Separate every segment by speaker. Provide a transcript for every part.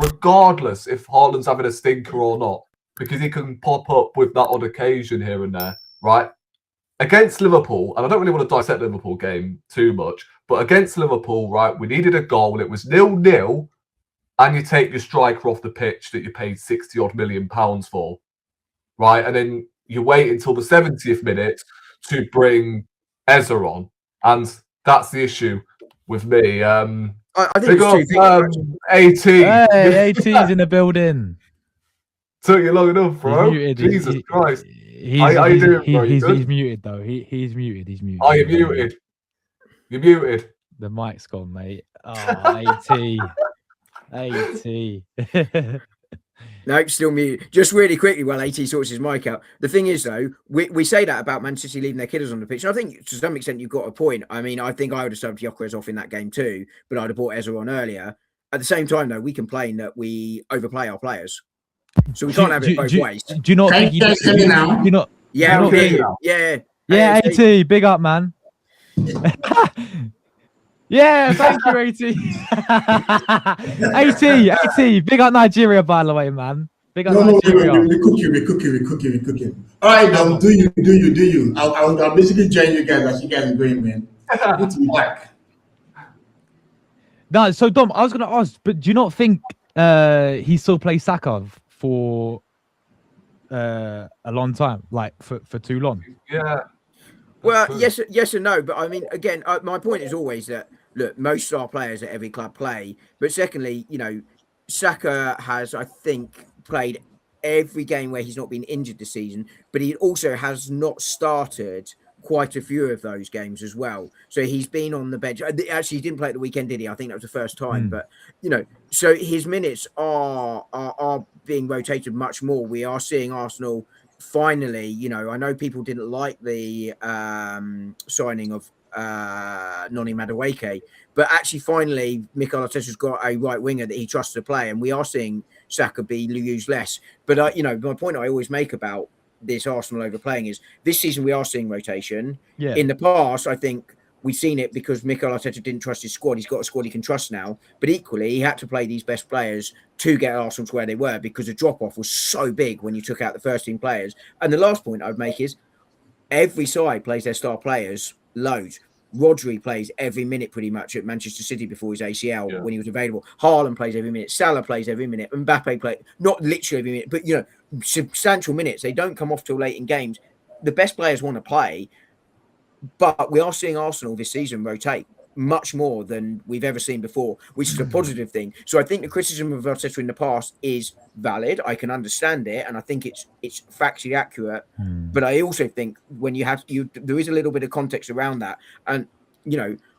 Speaker 1: regardless if Haaland's having a stinker or not, because he can pop up with that odd occasion here and there, right? Against Liverpool, and I don't really want to dissect the Liverpool game too much, but against Liverpool, right, we needed a goal. It was 0-0, and you take your striker off the pitch that you paid 60-odd million pounds for, right? And then you wait until the 70th minute to bring Eze on, and that's the issue with me.
Speaker 2: I think it's two
Speaker 1: AT.
Speaker 3: Hey, AT's in the building.
Speaker 1: Took you long enough, bro. Jesus Christ. How you doing, bro?
Speaker 3: He's muted, though. He's muted. He's muted.
Speaker 1: Oh, you're muted. You're muted.
Speaker 3: The mic's gone, mate. Oh, AT.
Speaker 2: No, still muted. Just really quickly while AT sorts his mic out. The thing is, though, we say that about Man City leaving their kiddos on the pitch. And I think to some extent you've got a point. I mean, I think I would have subbed Gyökeres off in that game too, but I'd have brought Eze on earlier. At the same time, though, we complain that we overplay our players. So we can't have it both ways.
Speaker 3: Do you not think you not?
Speaker 2: Yeah,
Speaker 3: yeah, AT, big up, man. Yeah, thank you, AT. AT, big up Nigeria, by the way, man. Big up Nigeria.
Speaker 4: We're cooking. All right, do you. I'll basically join you guys as you guys are going, man. Good to be back.
Speaker 3: No, so Dom, I was going to ask, but do you not think he still plays Saka for a long time, like for too long?
Speaker 1: Yeah.
Speaker 2: Well, yes and no. But I mean, again, my point is always that, look, most star players at every club play. But secondly, Saka has, I think, played every game where he's not been injured this season, but he also has not started quite a few of those games as well. So he's been on the bench. Actually, he didn't play at the weekend, did he? I think that was the first time. But, so his minutes are being rotated much more. We are seeing Arsenal finally, I know people didn't like the signing of Noni Madueke, but actually finally Mikel Arteta's got a right winger that he trusts to play, and we are seeing Saka be used less. But my point I always make about this Arsenal overplaying is this season we are seeing rotation.
Speaker 3: Yeah.
Speaker 2: In the past, I think we've seen it because Mikel Arteta didn't trust his squad. He's got a squad he can trust now, but equally he had to play these best players to get Arsenal to where they were because the drop-off was so big when you took out the first team players. And the last point I'd make is every side plays their star players loads. Rodri plays every minute pretty much at Manchester City before his ACL when he was available. Haaland plays every minute. Salah plays every minute. Mbappe plays, not literally every minute, but, substantial minutes. They don't come off till late in games. The best players want to play, but we are seeing Arsenal this season rotate much more than we've ever seen before, which is a positive thing. So I think the criticism of Arteta in the past is valid. I can understand it, and I think it's factually accurate. But I also think when there is a little bit of context around that. And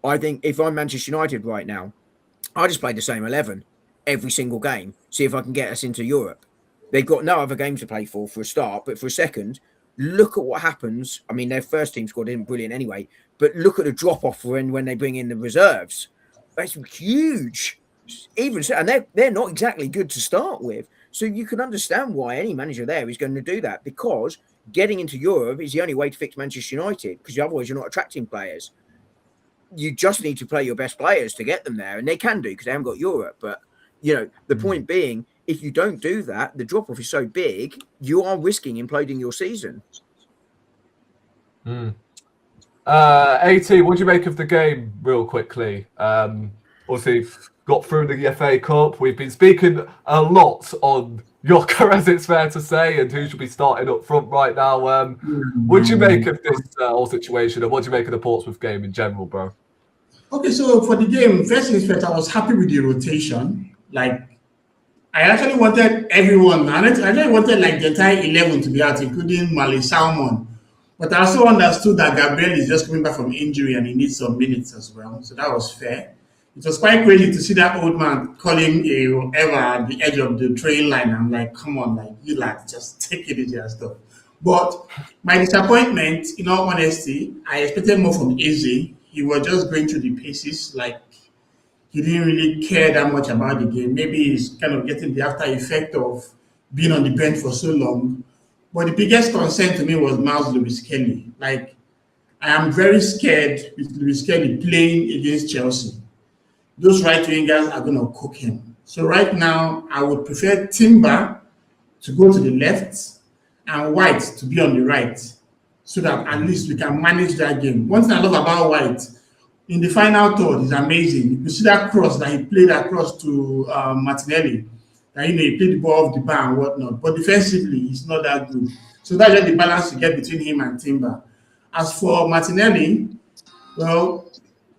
Speaker 2: I think if I'm Manchester United right now, I just play the same 11 every single game, see if I can get us into Europe. They've got no other games to play for a start, but for a second, look at what happens. I mean, their first team squad isn't brilliant anyway, but look at the drop-off when they bring in the reserves. That's huge. Even so, and they're not exactly good to start with. So you can understand why any manager there is going to do that, because getting into Europe is the only way to fix Manchester United, because otherwise you're not attracting players. You just need to play your best players to get them there, and they can do because they haven't got Europe. But, the point being, if you don't do that, the drop-off is so big, you are risking imploding your season.
Speaker 1: AT, what do you make of the game real quickly? Obviously, got through the FA Cup. We've been speaking a lot on Gyökeres, it's fair to say, and who should be starting up front right now. What do you make of this whole situation, and what do you make of the Portsmouth game in general, bro?
Speaker 4: Okay, so for the game, first things first, I was happy with the rotation. I actually wanted everyone. I actually wanted the entire 11 to be out, including Mali Salmon. But I also understood that Gabriel is just coming back from injury and he needs some minutes as well. So that was fair. It was quite crazy to see that old man calling Eva at the edge of the train line. I'm like, come on, you lads, just take it easy and stuff. But my disappointment, in all honesty, I expected more from Eze. He was just going through the paces. He didn't really care that much about the game. Maybe he's kind of getting the after effect of being on the bench for so long. But the biggest concern to me was Miles Lewis-Kelly. I am very scared with Lewis-Kelly playing against Chelsea. Those right wingers are going to cook him. So right now, I would prefer Timber to go to the left and White to be on the right, so that at least we can manage that game. One thing I love about White, in the final third, is amazing. You see that cross that he played across to Martinelli. That, he played the ball off the bar and whatnot. But defensively, he's not that good. So that's just the balance you get between him and Timber. As for Martinelli, well,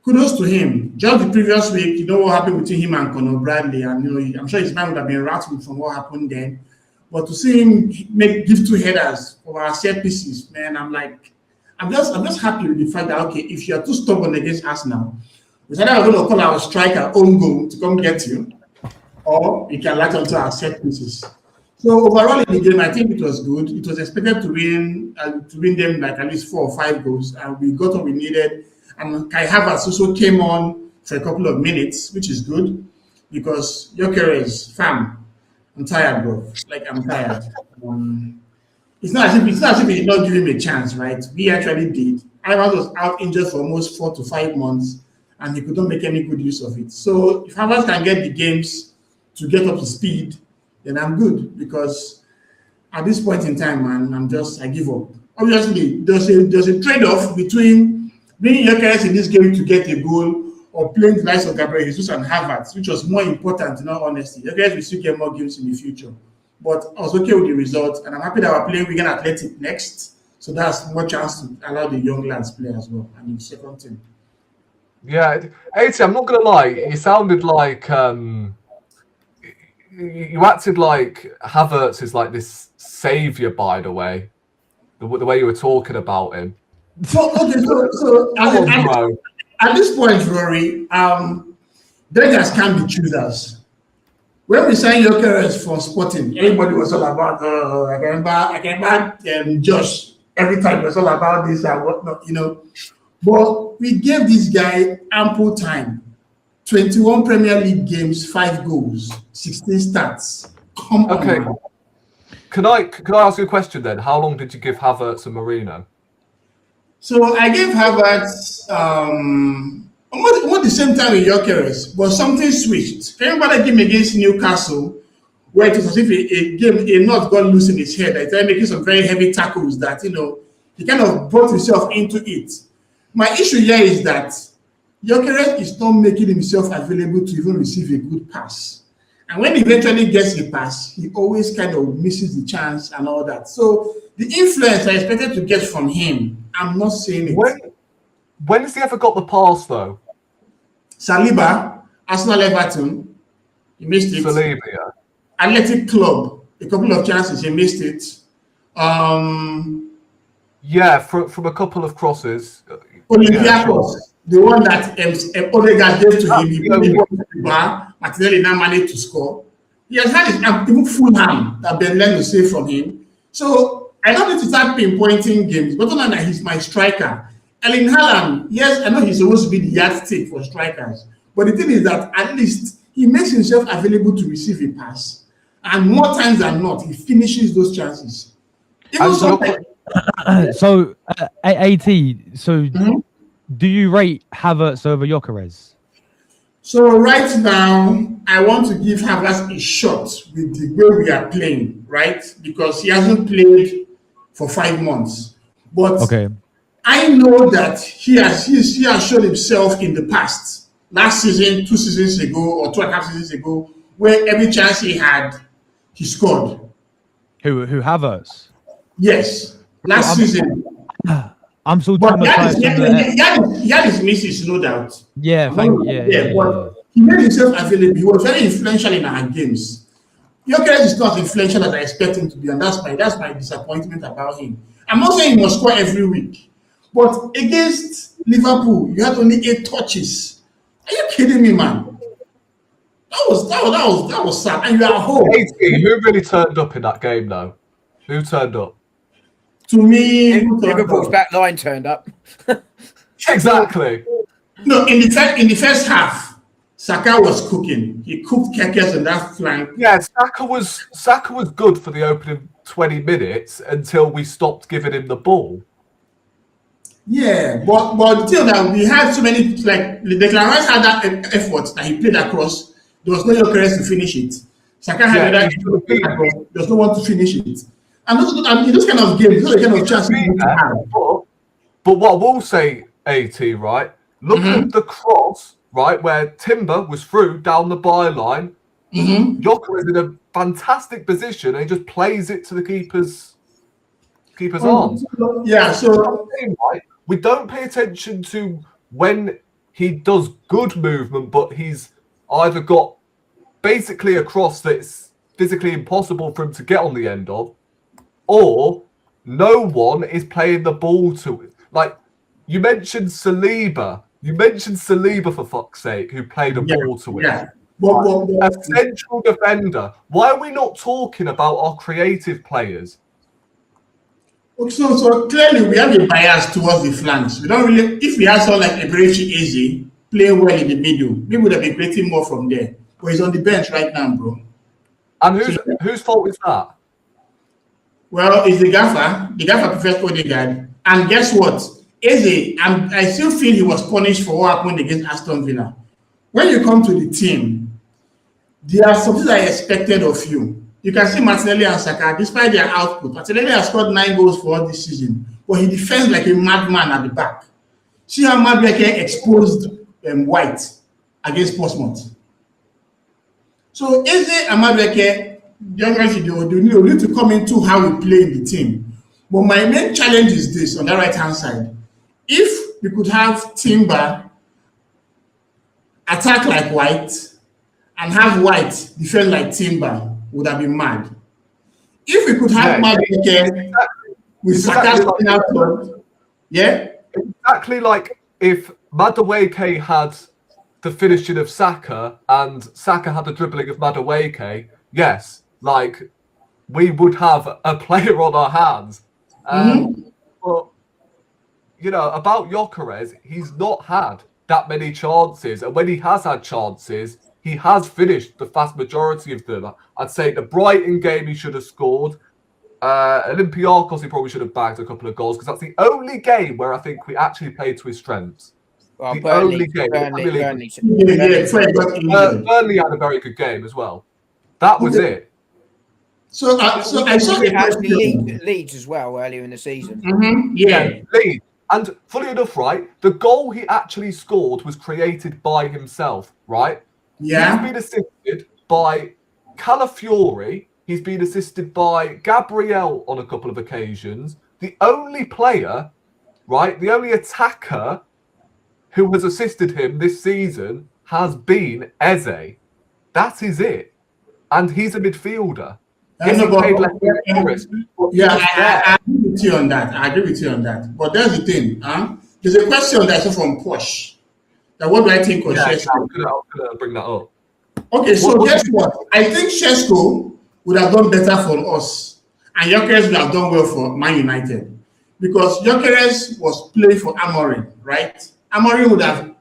Speaker 4: kudos to him. Just the previous week, you know what happened between him and Conor Bradley, and I'm sure his mind would have been rattled from what happened then. But to see him give 2 headers for our set pieces, man, I'm just happy with the fact that, okay, if you're too stubborn against Arsenal, we're either going to call our striker own goal to come get you, or we can latch onto our set pieces. So overall in the game, I think it was good. It was expected to win them like at least 4 or 5 goals, and we got what we needed. And Kai Havertz also came on for a couple of minutes, which is good, because Gyökeres, fam, I'm tired, bro. I'm tired. It's not as if we did not give him a chance, right? We actually did. Havertz was out injured for almost 4 to 5 months, and he could not make any good use of it. So if Havertz can get the games to get up to speed, then I'm good, because at this point in time, man, I give up. Obviously, there's a trade-off between bringing Gyökeres in this game to get a goal or playing the likes of Gabriel Jesus and Havertz, which was more important, in all honesty. Gyökeres will still get more games in the future. But I was okay with the result, and I'm happy that we're playing Wigan Athletic next. So that's more chance to allow the young lads play as well, and in the second team.
Speaker 1: Yeah, 80, I'm not going to lie, you sounded like... you acted like Havertz is like this saviour, by the way. The way you were talking about him.
Speaker 4: So at this point, Rory, beggars can be choosers. When we signed Gyökeres for Sporting, everybody was all about, I can remember Josh, every time it was all about this and whatnot, But we gave this guy ample time. 21 Premier League games, 5 goals, 16 starts. Come on.
Speaker 1: Okay. Can I ask you a question then? How long did you give Havertz and Marino?
Speaker 4: So I gave Havertz almost the same time with Gyökeres, but something switched. Remember that game against Newcastle, where it was as if a knot got loose in his head. I started making some very heavy tackles that, he kind of brought himself into it. My issue here is that Gyökeres is not making himself available to even receive a good pass. And when he eventually gets a pass, he always kind of misses the chance and all that. So the influence I expected to get from him, I'm not seeing it.
Speaker 1: When has he ever got the pass, though?
Speaker 4: Saliba, Arsenal Everton, he missed it.
Speaker 1: Saliba, yeah.
Speaker 4: Athletic Club, a couple of chances, he missed it.
Speaker 1: Yeah, from a couple of crosses.
Speaker 4: Olympiacos, the one that Odegaard gave to him, he put the ball to the bar, Martinelli now managed to score. He has had his even Fulham that Ben Leno saved from him. So I don't need to start pinpointing games, but other than that, he's my striker. Erling Haaland, yes, I know he's supposed to be the yardstick for strikers, but the thing is that at least he makes himself available to receive a pass, and more times than not, he finishes those chances. Even
Speaker 3: so, AT, do you rate Havertz over Gyökeres?
Speaker 4: So right now, I want to give Havertz a shot with the way we are playing, right? Because he hasn't played for 5 months. But
Speaker 3: okay,
Speaker 4: I know that he has shown himself in the past. Last season, 2 seasons ago, or 2.5 seasons ago, where every chance he had, he scored.
Speaker 3: Who Havertz?
Speaker 4: Yes, last season.
Speaker 3: I'm so
Speaker 4: but he had his misses, no doubt.
Speaker 3: Yeah,
Speaker 4: but he made himself available. He was very influential in our games. Gyökeres is not as influential as I expect him to be, and that's my disappointment about him. I'm not saying he must score every week, but against Liverpool, you had only 8 touches. Are you kidding me, man? That was sad. And you are home.
Speaker 1: Who really turned up in that game, though? Who turned up?
Speaker 2: To me, Liverpool's back line turned up.
Speaker 1: Exactly.
Speaker 4: No, in the first half, Saka was cooking. He cooked Gyökeres on that flank.
Speaker 1: Yeah, Saka was good for the opening 20 minutes until we stopped giving him the ball.
Speaker 4: Yeah, but until that we had so many, like Declan Rice had that effort that he played across. There was no Gyökeres to finich it. Saka had there's no one to finish it. And in this kind of game, this is the kind of chance you need to have.
Speaker 1: But what I will say, AT, right? Look at the cross, right, where Timber was through down the byline. Gyökeres is in a fantastic position and he just plays it to the keeper's arms.
Speaker 4: Yeah, so
Speaker 1: right? We don't pay attention to when he does good movement, but he's either got basically a cross that's physically impossible for him to get on the end of, or no one is playing the ball to it. Like, you mentioned Saliba. For fuck's sake, who played a ball to it.
Speaker 4: Yeah.
Speaker 1: A central defender. Why are we not talking about our creative players?
Speaker 4: So clearly we have a bias towards the flanks. We don't really. If we had someone like Eberechi Eze play well in the middle, we would have been creating more from there. But he's on the bench right now, bro.
Speaker 1: And whose fault is that?
Speaker 4: Well, it's the gaffer. The gaffer prefers Odegaard. And guess what? Eze, I still feel he was punished for what happened against Aston Villa. When you come to the team, there are some things I expected of you. You can see Martinelli and Saka, despite their output, Martinelli has scored 9 goals for all this season, but he defends like a madman at the back. See how Madueke exposed White against Portsmouth. So Eze and Madueke, they need to come into how we play in the team. But my main challenge is this on the right-hand side. If we could have Timber attack like White and have White defend like Timber, would have been mad. If we could have Madueke with Saka coming out front,
Speaker 1: exactly like if Madueke had the finishing of Saka and Saka had the dribbling of Madueke, yes, like we would have a player on our hands. But you know, about Gyökeres, he's not had that many chances, and when he has had chances, he has finished the vast majority of them. I'd say the Brighton game he should have scored. Olympiacos, he probably should have bagged a couple of goals because that's the only game where I think we actually played to his strengths.
Speaker 2: Well,
Speaker 1: the
Speaker 2: Burnley,
Speaker 1: only game.
Speaker 2: Burnley
Speaker 1: Burnley had a very good game as well. That was it.
Speaker 4: So I saw
Speaker 2: we had Leeds as well earlier in the season.
Speaker 1: Leeds. And funny enough, right, the goal he actually scored was created by himself, right?
Speaker 4: Yeah.
Speaker 1: He's been assisted by Calafiori. He's been assisted by Gabriel on a couple of occasions. The only player, right, the only attacker who has assisted him this season has been Eze. That is it. And he's a midfielder.
Speaker 4: I agree with you on that. But that's the thing. There's a question that's from Posh. That what do I think of Sesko?
Speaker 1: I'm gonna bring that up.
Speaker 4: Okay, so guess what? I think Sesko would have done better for us, and Gyökeres would have done well for Man United, because Gyökeres was playing for Amorim, right? Amorim would have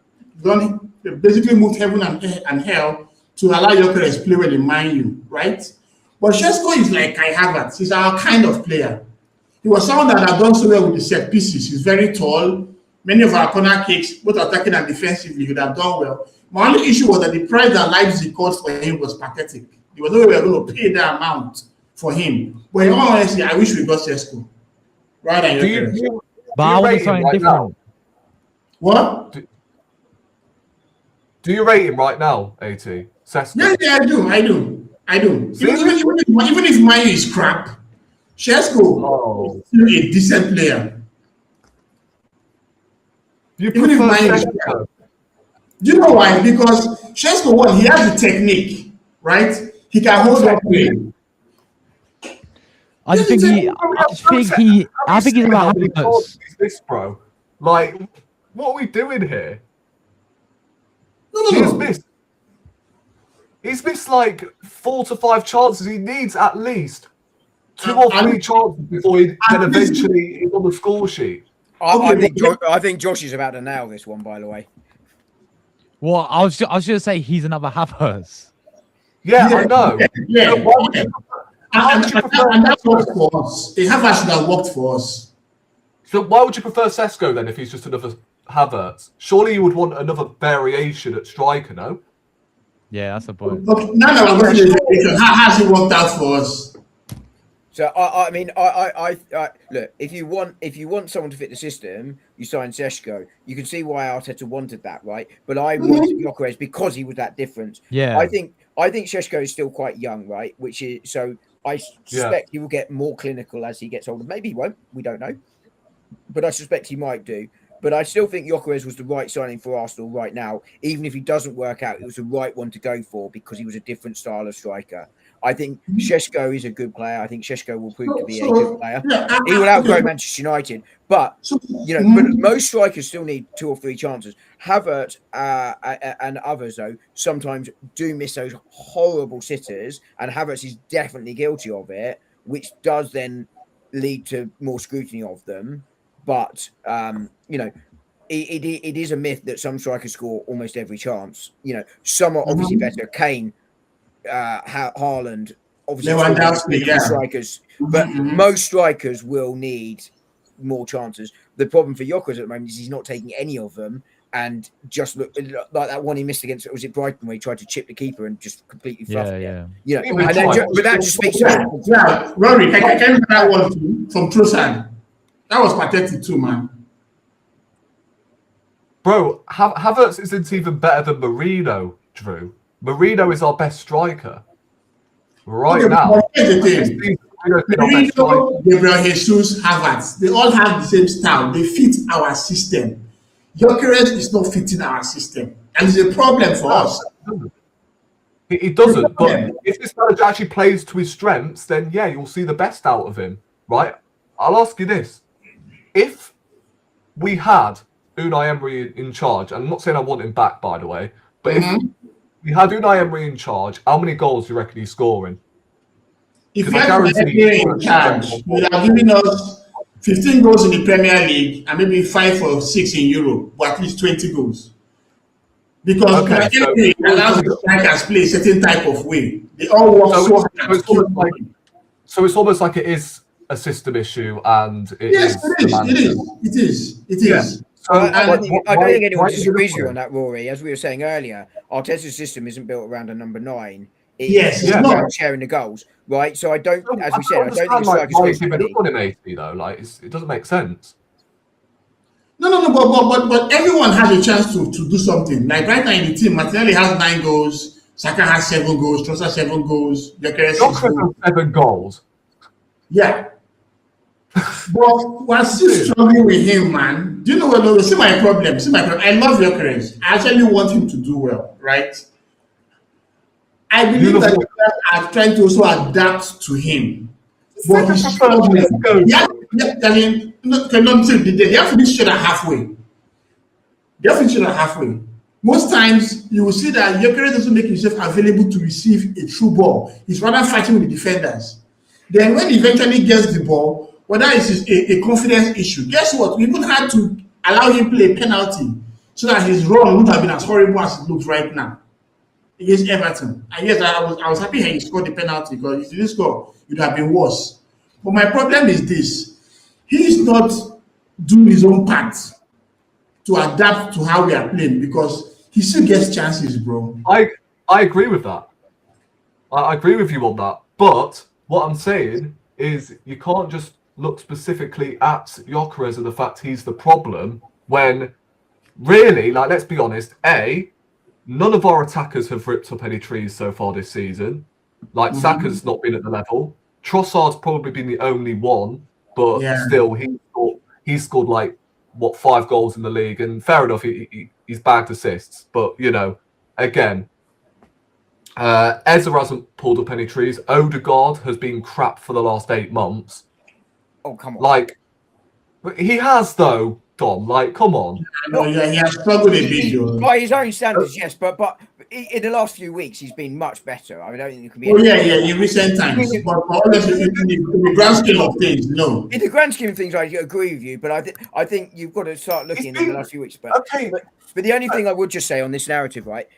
Speaker 4: basically moved heaven and hell to allow Gyökeres play well in Man U, right? But Sesko is like Kai Havertz. He's our kind of player. He was someone that had done so well with the set pieces. He's very tall. Many of our corner kicks, both attacking and defensively, he would have done well. My only issue was that the price that Leipzig called for him was pathetic. There was no way we were going to pay that amount for him. But in all honesty, I wish we got Sesko rather than Gyökeres.
Speaker 3: But I want something different.
Speaker 4: What?
Speaker 1: Do you rate him right now, AT? Sesko?
Speaker 4: Yeah, I do. Even if Mayu is crap, Sesko is still a decent player.
Speaker 1: You prefer Sesko?
Speaker 4: Do you know why? Because Sesko, he has the technique, right? He can hold up play.
Speaker 3: I think he's about
Speaker 1: this, bro. Like, what are we doing here?
Speaker 4: No.
Speaker 1: He's missed like 4 to 5 chances. He needs at least 2 or 3 chances before he then eventually is on the score sheet.
Speaker 2: I think Josh is about to nail this one, by the way.
Speaker 3: Well, I was going to say he's another Havertz.
Speaker 1: Yeah, I know.
Speaker 4: Yeah. And that worked for us. Havertz should have worked for us.
Speaker 1: So why would you prefer Sesko then if he's just another Havertz? Surely you would want another variation at striker, no?
Speaker 3: Yeah, that's a point.
Speaker 4: Okay, now that we're going to the equation, how has it worked out for us?
Speaker 2: So I mean, I look, if you want someone to fit the system, you sign Sesko. You can see why Arteta wanted that, right? But I wanted Gyökeres because he was that difference.
Speaker 3: Yeah.
Speaker 2: I think Šeško is still quite young, right? Which is so I suspect he will get more clinical as he gets older. Maybe he won't. We don't know, but I suspect he might do. But I still think Gyökeres was the right signing for Arsenal right now. Even if he doesn't work out, it was the right one to go for because he was a different style of striker. I think Sesko is a good player. I think Sesko will prove to be a good player. He will outgrow Manchester United. But, you know, but most strikers still need 2 or 3 chances. Havertz and others, though, sometimes do miss those horrible sitters. And Havertz is definitely guilty of it, which does then lead to more scrutiny of them. But, you know, it is a myth that some strikers score almost every chance. You know, some are obviously better. Kane, Haaland, obviously strikers, but most strikers will need more chances. The problem for Gyökeres at the moment is he's not taking any of them, and just look like that one he missed against, was it Brighton, where he tried to chip the keeper and just completely fluffed it. You know, but that just speaks to
Speaker 4: Rory, I can remember that one too, from Trossard. That was pathetic too, man.
Speaker 1: Bro, Havertz isn't even better than Marino, Drew. Marino is our best striker now.
Speaker 4: Here's the thing. Marino, Gabriel Jesus, Havertz, they all have the same style. They fit our system. Gyökeres is not fitting our system. And it's a problem for us.
Speaker 1: It doesn't. But if this manager actually plays to his strengths, then yeah, you'll see the best out of him, right? I'll ask you this. If we had Unai Emery in charge, and I'm not saying I want him back, by the way, but if we had Unai Emery in charge, how many goals do you reckon he's scoring?
Speaker 4: If we had Unai Emery in charge, he would have given us 15 goals in the Premier League and maybe 5 or 6 in Europe, but at least 20 goals. Because Unai Emery allows the strikers to play a certain type of way. They all work so hard.
Speaker 1: So it's almost like it is a system issue, and it is.
Speaker 4: Yeah.
Speaker 2: I don't think anyone disagrees with you on that, Rory. As we were saying earlier, Arteta's system isn't built around a number 9. It's about sharing the goals, right? So I don't, as we said, I don't think strikers
Speaker 1: though. Like it doesn't make sense.
Speaker 4: No, but everyone has a chance to do something. Like right now in the team, Martinelli has 9 goals, Saka has 7 goals, Trossard 7 goals, Gyökeres has
Speaker 1: 7 goals.
Speaker 4: Yeah. But we're still struggling with him, man. Do you know what? No, see my problem. I love Gyökeres. I actually want him to do well, right? I believe that you are trying to also adapt to him. But he's struggling. They have to finish each other halfway. Most times, you will see that Gyökeres doesn't make himself available to receive a true ball. He's rather fighting with the defenders. Then when he eventually gets the ball, whether it's a confidence issue, guess what? We even had to allow him play a penalty so that his run wouldn't have been as horrible as it looks right now against Everton. And yes, I was happy he scored the penalty, because if he didn't score, it would have been worse. But my problem is this. He's not doing his own part to adapt to how we are playing, because he still gets chances, bro.
Speaker 1: I agree with that. I agree with you on that. But what I'm saying is you can't just look specifically at Gyökeres and the fact he's the problem when really, like, let's be honest, none of our attackers have ripped up any trees so far this season. Like, Saka's not been at the level. Trossard's probably been the only one, but still, he scored like, 5 goals in the league, and fair enough, he's bagged assists. But, you know, again, Ezra hasn't pulled up any trees. Odegaard has been crap for the last 8 months.
Speaker 2: Oh, come on.
Speaker 1: Like, he has, though, Dom. Like, come on.
Speaker 4: He has struggled a bit, though.
Speaker 2: By his own standards, yes, but in the last few weeks, he's been much better. I mean, I don't think you can be...
Speaker 4: in recent times. But honestly, in the grand scheme of things, no.
Speaker 2: In the grand scheme of things, I agree with you, but I think you've got to start looking in the last few weeks. But the only thing I would just say on this narrative, right,